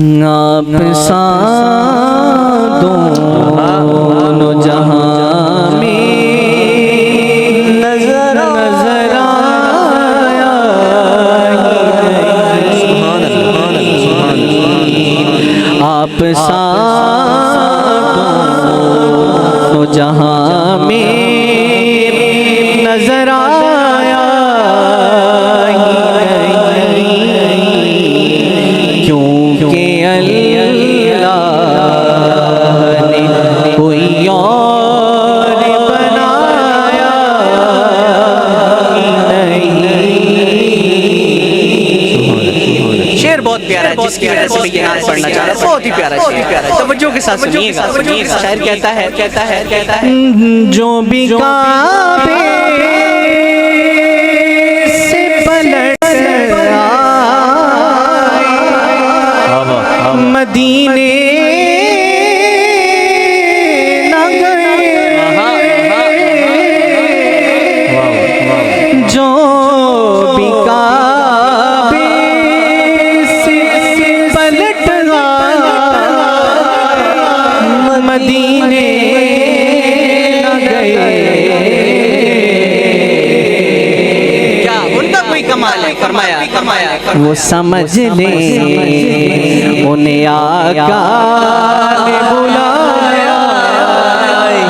आप सा दोनों जहां में नजर आया आप सा दोनों जहां में नजर आया क्योंकि अल्लाह ने कोई और बनाया नहीं। शेर बहुत प्यारा है, जिसकी वजह से मैं ये नाम पढ़ना चाह रहा हूँ। बहुत ही प्यारा शेर, तवज्जो के साथ सुनिएगा। शायर कहता है जो भी काबे से पलट आए मदीने न गए, जो भी काबे से पलट आए मदीने न गए। क्या उनका कोई कमाल है? फरमाया वो समझ ले उन्हें आका ने बुलाया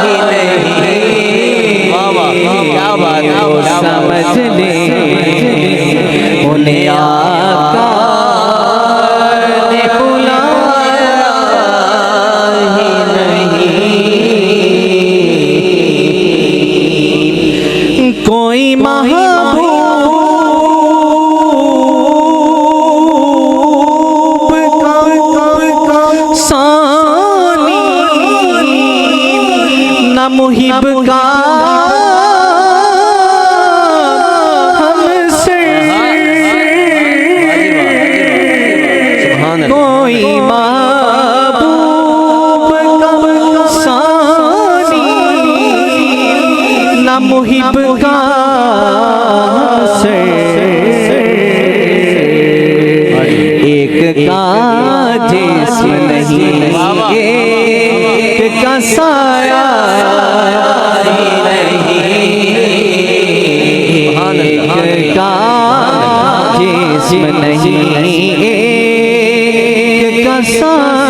ही नहीं। क्या बात है, वो समझ ले उन्हें आका ने बुलाया ही नहीं। कोई महबूब मुहिब का हमसे कोई महबूब का सानी न मुहिब का हमसे एक का जिस्म नहीं एक का साया का जिस्म नहीं एक का साया